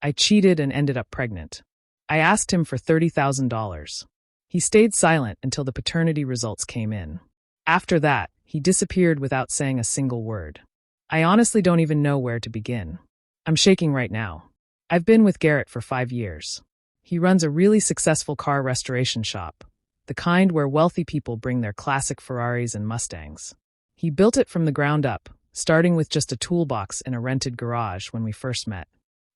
I cheated and ended up pregnant. I asked him for $30,000. He stayed silent until the paternity results came in. After that, he disappeared without saying a single word. I honestly don't even know where to begin. I'm shaking right now. I've been with Garrett for 5 years. He runs a really successful car restoration shop, the kind where wealthy people bring their classic Ferraris and Mustangs. He built it from the ground up, starting with just a toolbox in a rented garage when we first met.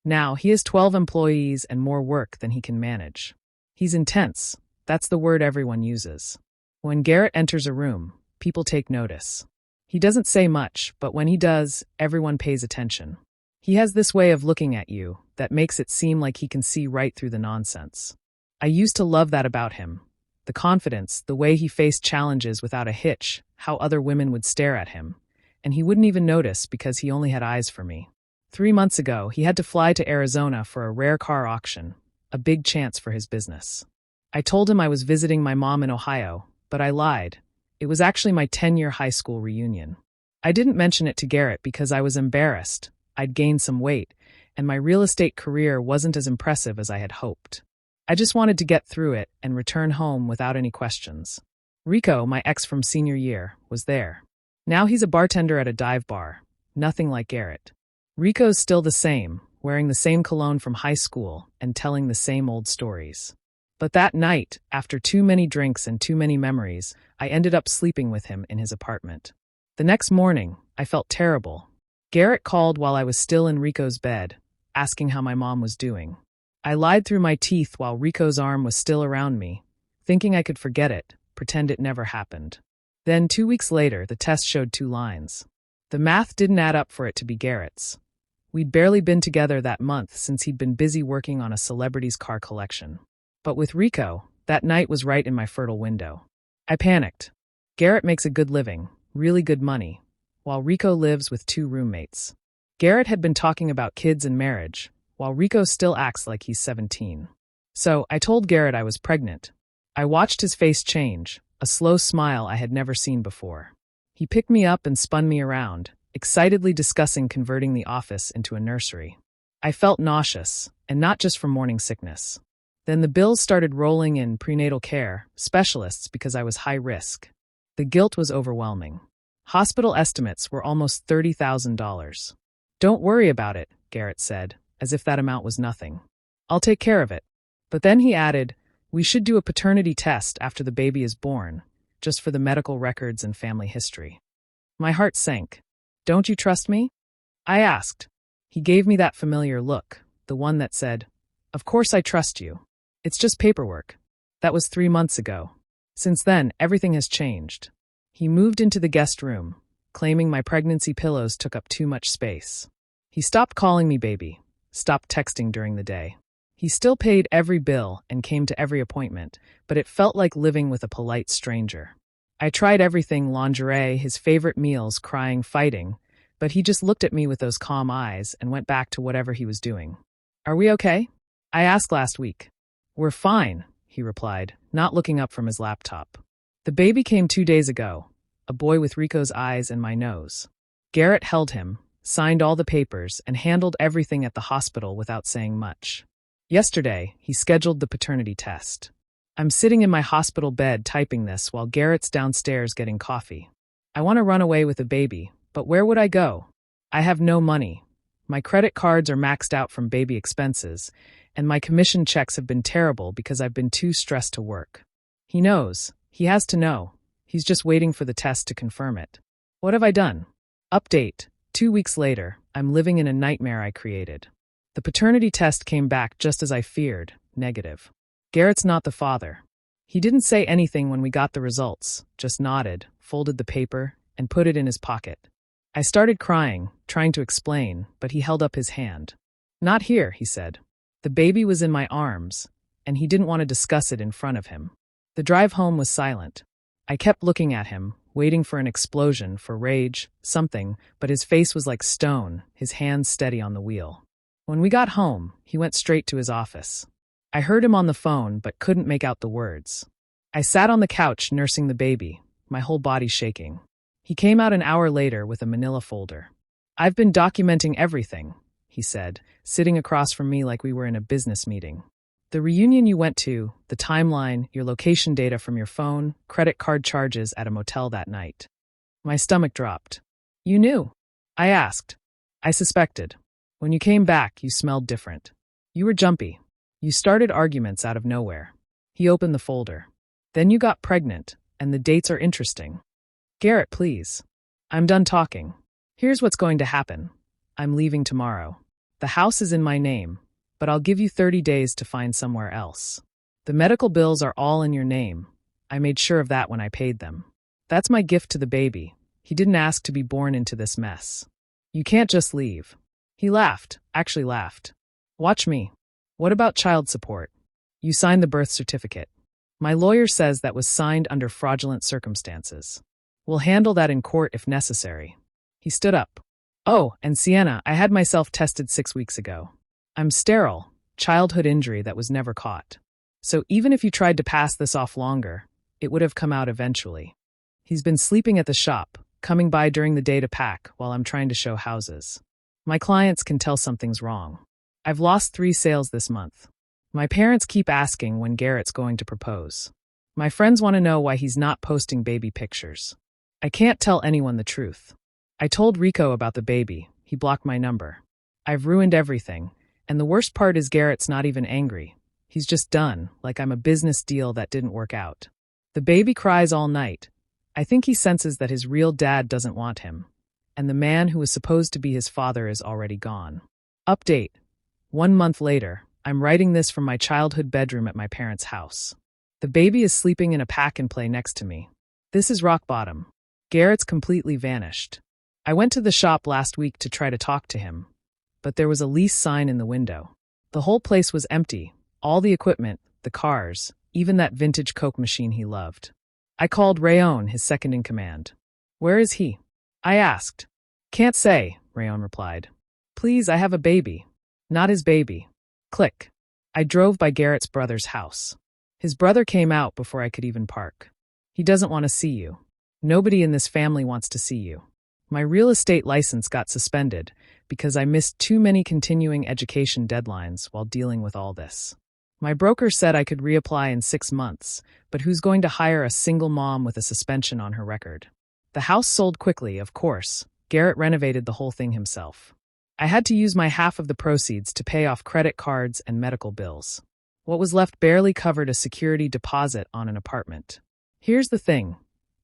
Now, he has 12 employees and more work than he can manage. He's intense. That's the word everyone uses. When Garrett enters a room, people take notice. He doesn't say much, but when he does, everyone pays attention. He has this way of looking at you that makes it seem like he can see right through the nonsense. I used to love that about him. The confidence, the way he faced challenges without a hitch, how other women would stare at him. And he wouldn't even notice because he only had eyes for me. 3 months ago, he had to fly to Arizona for a rare car auction, a big chance for his business. I told him I was visiting my mom in Ohio, but I lied. It was actually my 10-year high school reunion. I didn't mention it to Garrett because I was embarrassed. I'd gained some weight, and my real estate career wasn't as impressive as I had hoped. I just wanted to get through it and return home without any questions. Rico, my ex from senior year, was there. Now he's a bartender at a dive bar. Nothing like Garrett. Rico's still the same, wearing the same cologne from high school and telling the same old stories. But that night, after too many drinks and too many memories, I ended up sleeping with him in his apartment. The next morning, I felt terrible. Garrett called while I was still in Rico's bed, asking how my mom was doing. I lied through my teeth while Rico's arm was still around me, thinking I could forget it, pretend it never happened. Then 2 weeks later, the test showed 2 lines. The math didn't add up for it to be Garrett's. We'd barely been together that month since he'd been busy working on a celebrity's car collection. But with Rico, that night was right in my fertile window. I panicked. Garrett makes a good living, really good money, while Rico lives with 2 roommates. Garrett had been talking about kids and marriage, while Rico still acts like he's 17. So I told Garrett I was pregnant. I watched his face change, a slow smile I had never seen before. He picked me up and spun me around, excitedly discussing converting the office into a nursery. I felt nauseous, and not just from morning sickness. Then the bills started rolling in prenatal care, specialists because I was high risk. The guilt was overwhelming. Hospital estimates were almost $30,000. Don't worry about it, Garrett said, as if that amount was nothing. I'll take care of it. But then he added, we should do a paternity test after the baby is born, just for the medical records and family history. My heart sank. Don't you trust me? I asked. He gave me that familiar look, the one that said, of course I trust you. It's just paperwork. That was 3 months ago. Since then, everything has changed. He moved into the guest room, claiming my pregnancy pillows took up too much space. He stopped calling me baby, stopped texting during the day. He still paid every bill and came to every appointment, but it felt like living with a polite stranger. I tried everything, lingerie, his favorite meals, crying, fighting, but he just looked at me with those calm eyes and went back to whatever he was doing. Are we okay? I asked last week. We're fine, he replied, not looking up from his laptop. The baby came 2 days ago, a boy with Rico's eyes and my nose. Garrett held him, signed all the papers, and handled everything at the hospital without saying much. Yesterday, he scheduled the paternity test. I'm sitting in my hospital bed typing this while Garrett's downstairs getting coffee. I want to run away with a baby, but where would I go? I have no money. My credit cards are maxed out from baby expenses, and my commission checks have been terrible because I've been too stressed to work. He knows. He has to know. He's just waiting for the test to confirm it. What have I done? Update. 2 weeks later, I'm living in a nightmare I created. The paternity test came back just as I feared, negative. Garrett's not the father. He didn't say anything when we got the results, just nodded, folded the paper, and put it in his pocket. I started crying, trying to explain, but he held up his hand. Not here, he said. The baby was in my arms, and he didn't want to discuss it in front of him. The drive home was silent. I kept looking at him, waiting for an explosion, for rage, something, but his face was like stone, his hands steady on the wheel. When we got home, he went straight to his office. I heard him on the phone, but couldn't make out the words. I sat on the couch nursing the baby, my whole body shaking. He came out an hour later with a manila folder. I've been documenting everything. he said, sitting across from me like we were in a business meeting. The reunion you went to, the timeline, your location data from your phone, credit card charges at a motel that night. My stomach dropped. You knew? I asked. I suspected. When you came back, you smelled different. You were jumpy. You started arguments out of nowhere. He opened the folder. Then you got pregnant, and the dates are interesting. Garrett, please. I'm done talking. Here's what's going to happen. I'm leaving tomorrow. The house is in my name, but I'll give you 30 days to find somewhere else. The medical bills are all in your name. I made sure of that when I paid them. That's my gift to the baby. He didn't ask to be born into this mess. You can't just leave. He laughed, actually laughed. Watch me. What about child support? You signed the birth certificate. My lawyer says that was signed under fraudulent circumstances. We'll handle that in court if necessary. He stood up. Oh, and Sienna, I had myself tested 6 weeks ago. I'm sterile, childhood injury that was never caught. So even if you tried to pass this off longer, it would have come out eventually. He's been sleeping at the shop, coming by during the day to pack while I'm trying to show houses. My clients can tell something's wrong. I've lost 3 sales this month. My parents keep asking when Garrett's going to propose. My friends want to know why he's not posting baby pictures. I can't tell anyone the truth. I told Rico about the baby. He blocked my number. I've ruined everything. And the worst part is Garrett's not even angry. He's just done, like I'm a business deal that didn't work out. The baby cries all night. I think he senses that his real dad doesn't want him. And the man who was supposed to be his father is already gone. Update. 1 month later, I'm writing this from my childhood bedroom at my parents' house. The baby is sleeping in a pack-and-play next to me. This is rock bottom. Garrett's completely vanished. I went to the shop last week to try to talk to him, but there was a lease sign in the window. The whole place was empty, all the equipment, the cars, even that vintage Coke machine he loved. I called Rayon, his second-in-command. Where is he? I asked. Can't say, Rayon replied. Please, I have a baby. Not his baby. Click. I drove by Garrett's brother's house. His brother came out before I could even park. He doesn't want to see you. Nobody in this family wants to see you. My real estate license got suspended because I missed too many continuing education deadlines while dealing with all this. My broker said I could reapply in 6 months, but who's going to hire a single mom with a suspension on her record? The house sold quickly, of course. Garrett renovated the whole thing himself. I had to use my half of the proceeds to pay off credit cards and medical bills. What was left barely covered a security deposit on an apartment. Here's the thing.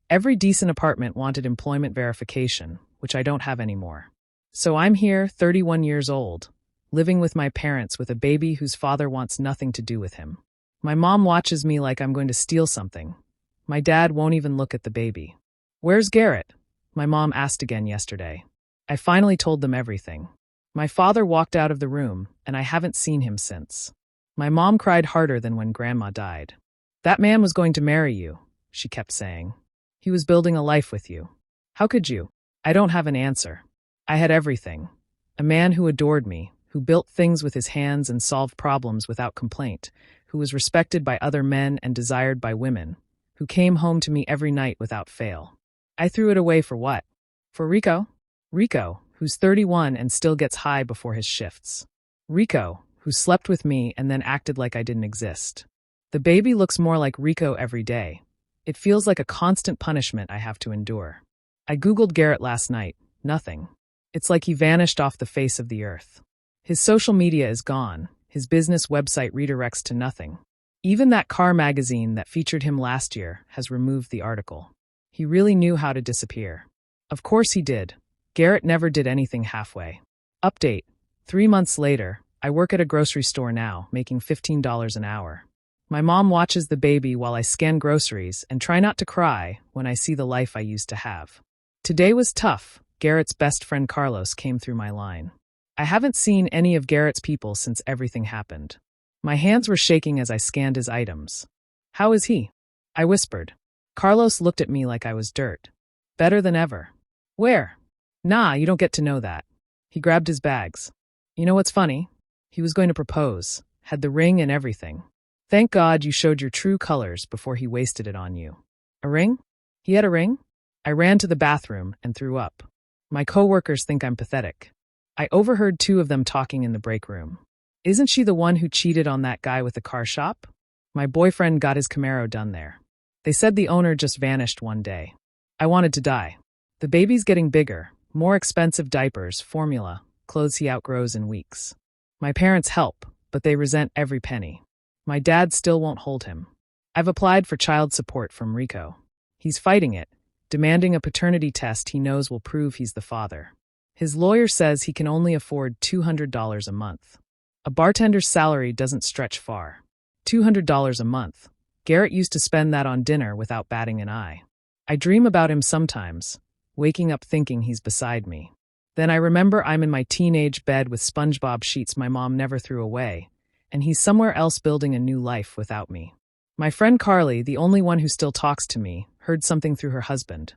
Every decent apartment wanted employment verification, which I don't have anymore. So I'm here, 31 years old, living with my parents with a baby whose father wants nothing to do with him. My mom watches me like I'm going to steal something. My dad won't even look at the baby. Where's Garrett? My mom asked again yesterday. I finally told them everything. My father walked out of the room, and I haven't seen him since. My mom cried harder than when Grandma died. That man was going to marry you, she kept saying. He was building a life with you. How could you? I don't have an answer. I had everything. A man who adored me, who built things with his hands and solved problems without complaint, who was respected by other men and desired by women, who came home to me every night without fail. I threw it away for what? For Rico? Rico, who's 31 and still gets high before his shifts. Rico, who slept with me and then acted like I didn't exist. The baby looks more like Rico every day. It feels like a constant punishment I have to endure. I Googled Garrett last night. Nothing. It's like he vanished off the face of the earth. His social media is gone. His business website redirects to nothing. Even that car magazine that featured him last year has removed the article. He really knew how to disappear. Of course he did. Garrett never did anything halfway. Update. 3 months later, I work at a grocery store now, making $15 an hour. My mom watches the baby while I scan groceries and try not to cry when I see the life I used to have. Today was tough. Garrett's best friend Carlos came through my line. I haven't seen any of Garrett's people since everything happened. My hands were shaking as I scanned his items. How is he? I whispered. Carlos looked at me like I was dirt. Better than ever. Where? Nah, you don't get to know that. He grabbed his bags. You know what's funny? He was going to propose, had the ring and everything. Thank God you showed your true colors before he wasted it on you. A ring? He had a ring? I ran to the bathroom and threw up. My coworkers think I'm pathetic. I overheard two of them talking in the break room. Isn't she the one who cheated on that guy with the car shop? My boyfriend got his Camaro done there. They said the owner just vanished one day. I wanted to die. The baby's getting bigger, more expensive diapers, formula, clothes he outgrows in weeks. My parents help, but they resent every penny. My dad still won't hold him. I've applied for child support from Rico. He's fighting it, demanding a paternity test he knows will prove he's the father. His lawyer says he can only afford $200 a month. A bartender's salary doesn't stretch far. $200 a month. Garrett used to spend that on dinner without batting an eye. I dream about him sometimes, waking up thinking he's beside me. Then I remember I'm in my teenage bed with SpongeBob sheets my mom never threw away, and he's somewhere else building a new life without me. My friend Carly, the only one who still talks to me, heard something through her husband.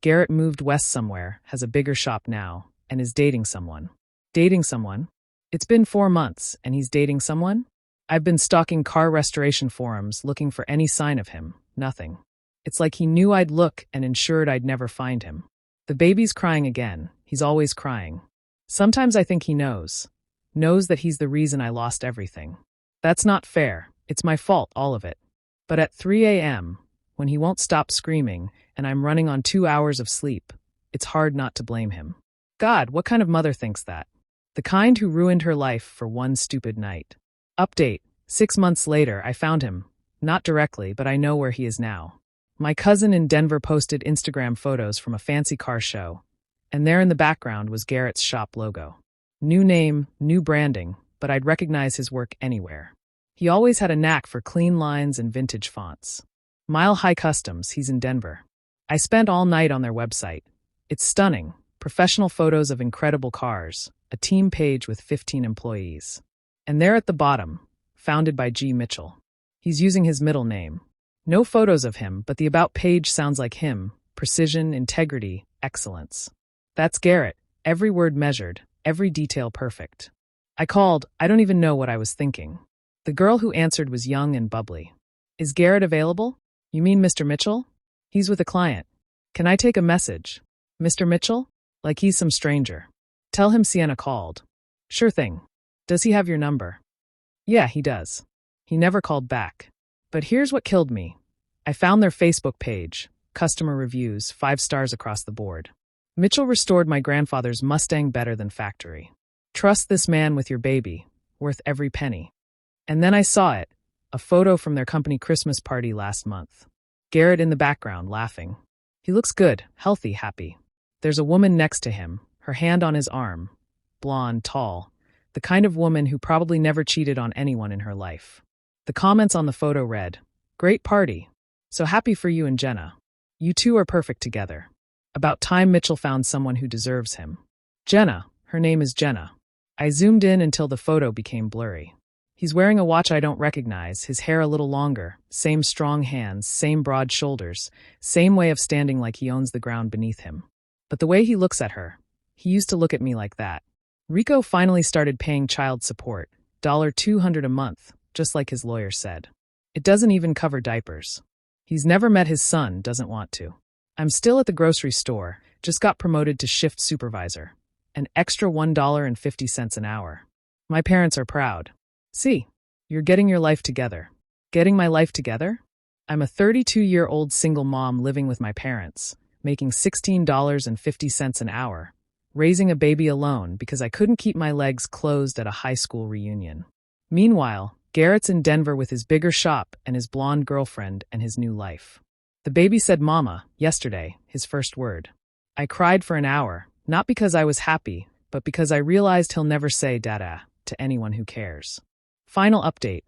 Garrett moved west somewhere, has a bigger shop now, and is dating someone. Dating someone? It's been 4 months, and he's dating someone? I've been stalking car restoration forums looking for any sign of him. Nothing. It's like he knew I'd look and ensured I'd never find him. The baby's crying again. He's always crying. Sometimes I think he knows that he's the reason I lost everything. That's not fair. It's my fault, all of it. But at 3 a.m., when he won't stop screaming and I'm running on 2 hours of sleep, it's hard not to blame him. God, what kind of mother thinks that? The kind who ruined her life for one stupid night. Update. 6 months later, I found him. Not directly, but I know where he is now. My cousin in Denver posted Instagram photos from a fancy car show, and there in the background was Garrett's shop logo. New name, new branding, but I'd recognize his work anywhere. He always had a knack for clean lines and vintage fonts. Mile High Customs, he's in Denver. I spent all night on their website. It's stunning. Professional photos of incredible cars, a team page with 15 employees. And there at the bottom, founded by G. Mitchell. He's using his middle name. No photos of him, but the About page sounds like him. Precision, integrity, excellence. That's Garrett. Every word measured, every detail perfect. I called. I don't even know what I was thinking. The girl who answered was young and bubbly. Is Garrett available? You mean Mr. Mitchell? He's with a client. Can I take a message? Mr. Mitchell? Like he's some stranger. Tell him Sienna called. Sure thing. Does he have your number? Yeah, he does. He never called back. But here's what killed me. I found their Facebook page, customer reviews, 5 stars across the board. Mitchell restored my grandfather's Mustang better than factory. Trust this man with your baby, worth every penny. And then I saw it, a photo from their company Christmas party last month. Garrett in the background, laughing. He looks good, healthy, happy. There's a woman next to him, her hand on his arm. Blonde, tall. The kind of woman who probably never cheated on anyone in her life. The comments on the photo read, "Great party. So happy for you and Jenna. You two are perfect together. About time Mitchell found someone who deserves him." Jenna, her name is Jenna. I zoomed in until the photo became blurry. He's wearing a watch I don't recognize, his hair a little longer, same strong hands, same broad shoulders, same way of standing like he owns the ground beneath him. But the way he looks at her, he used to look at me like that. Rico finally started paying child support, $200 a month, just like his lawyer said. It doesn't even cover diapers. He's never met his son, doesn't want to. I'm still at the grocery store, just got promoted to shift supervisor. An extra $1.50 an hour. My parents are proud. See, you're getting your life together. Getting my life together? I'm a 32-year-old single mom living with my parents, making $16.50 an hour, raising a baby alone because I couldn't keep my legs closed at a high school reunion. Meanwhile, Garrett's in Denver with his bigger shop and his blonde girlfriend and his new life. The baby said mama, yesterday, his first word. I cried for an hour, not because I was happy, but because I realized he'll never say dada to anyone who cares. Final update.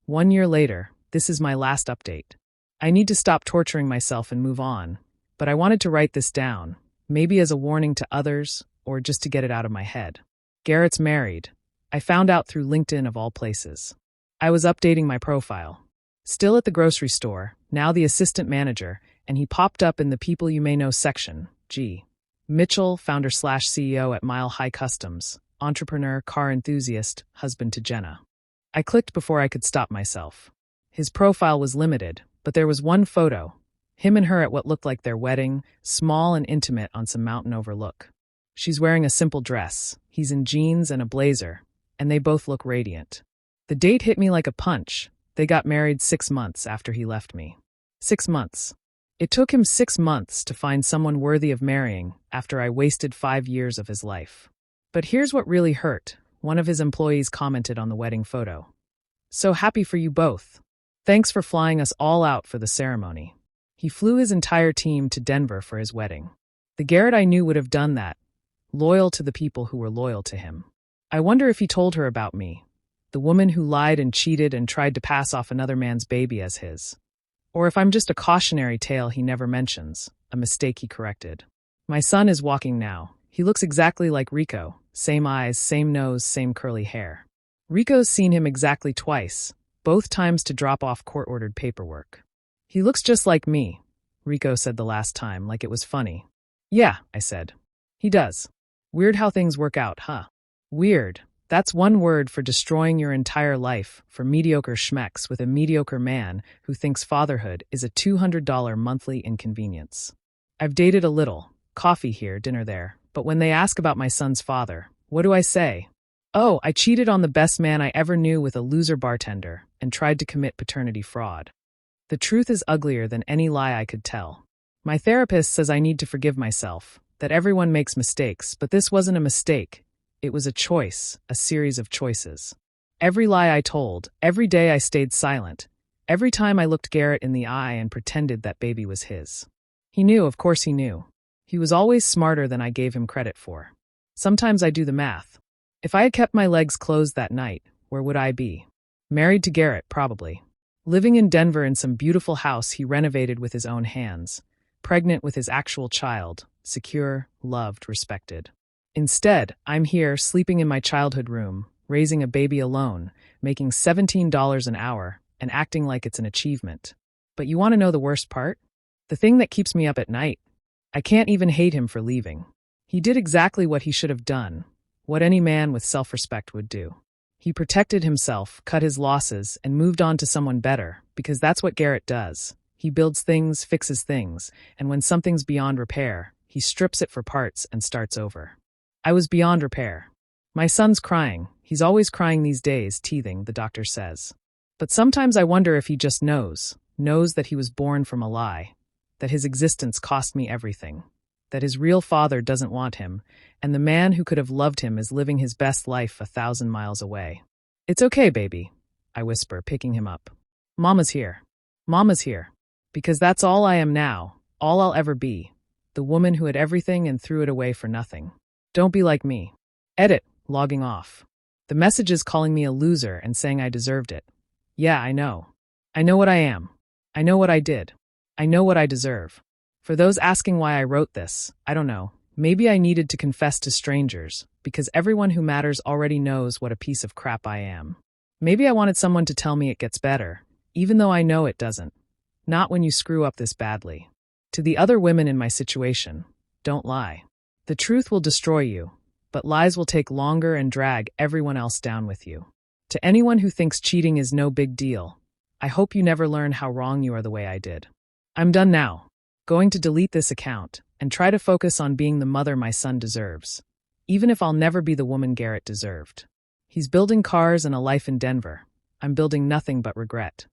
1 year later, this is my last update. I need to stop torturing myself and move on, but I wanted to write this down, maybe as a warning to others, or just to get it out of my head. Garrett's married. I found out through LinkedIn of all places. I was updating my profile. Still at the grocery store, now the assistant manager, and he popped up in the People You May Know section. G. Mitchell, founder/CEO at Mile High Customs, entrepreneur, car enthusiast, husband to Jenna. I clicked before I could stop myself. His profile was limited, but there was one photo. Him and her at what looked like their wedding, small and intimate on some mountain overlook. She's wearing a simple dress. He's He's in jeans and a blazer, and they both look radiant. The date hit me like a punch. They got married 6 months after he left me. 6 months. It took him 6 months to find someone worthy of marrying after I wasted 5 years of his life. But here's what really hurt. One of his employees commented on the wedding photo. "So happy for you both. Thanks for flying us all out for the ceremony." He flew his entire team to Denver for his wedding. The Garrett I knew would have done that, loyal to the people who were loyal to him. I wonder if he told her about me, the woman who lied and cheated and tried to pass off another man's baby as his. Or if I'm just a cautionary tale he never mentions, a mistake he corrected. My son is walking now. He looks exactly like Rico, same eyes, same nose, same curly hair. Rico's seen him exactly twice, both times to drop off court-ordered paperwork. "He looks just like me," Rico said the last time, like it was funny. "Yeah," I said. "He does. Weird how things work out, huh?" Weird. That's one word for destroying your entire life for mediocre schmecks with a mediocre man who thinks fatherhood is a $200 monthly inconvenience. I've dated a little, coffee here, dinner there, but when they ask about my son's father, what do I say? "Oh, I cheated on the best man I ever knew with a loser bartender and tried to commit paternity fraud." The truth is uglier than any lie I could tell. My therapist says I need to forgive myself, that everyone makes mistakes, but this wasn't a mistake. It was a choice, a series of choices. Every lie I told, every day I stayed silent, every time I looked Garrett in the eye and pretended that baby was his. He knew, of course he knew. He was always smarter than I gave him credit for. Sometimes I do the math. If I had kept my legs closed that night, where would I be? Married to Garrett, probably. Living in Denver in some beautiful house he renovated with his own hands. Pregnant with his actual child. Secure, loved, respected. Instead, I'm here, sleeping in my childhood room, raising a baby alone, making $17 an hour, and acting like it's an achievement. But you want to know the worst part? The thing that keeps me up at night? I can't even hate him for leaving. He did exactly what he should have done, what any man with self-respect would do. He protected himself, cut his losses, and moved on to someone better, because that's what Garrett does. He builds things, fixes things, and when something's beyond repair, he strips it for parts and starts over. I was beyond repair. My son's crying. He's always crying these days, teething, the doctor says. But sometimes I wonder if he just knows that he was born from a lie, that his existence cost me everything, that his real father doesn't want him, and the man who could have loved him is living his best life 1,000 miles away. "It's okay, baby," I whisper, picking him up. "Mama's here. Mama's here. Because that's all I am now, all I'll ever be, the woman who had everything and threw it away for nothing. Don't be like me." Edit, logging off. The message is calling me a loser and saying I deserved it. Yeah, I know. I know what I am. I know what I did. I know what I deserve. For those asking why I wrote this, I don't know. Maybe I needed to confess to strangers, because everyone who matters already knows what a piece of crap I am. Maybe I wanted someone to tell me it gets better, even though I know it doesn't. Not when you screw up this badly. To the other women in my situation, don't lie. The truth will destroy you, but lies will take longer and drag everyone else down with you. To anyone who thinks cheating is no big deal, I hope you never learn how wrong you are the way I did. I'm done now. Going to delete this account and try to focus on being the mother my son deserves, even if I'll never be the woman Garrett deserved. He's building cars and a life in Denver. I'm building nothing but regret.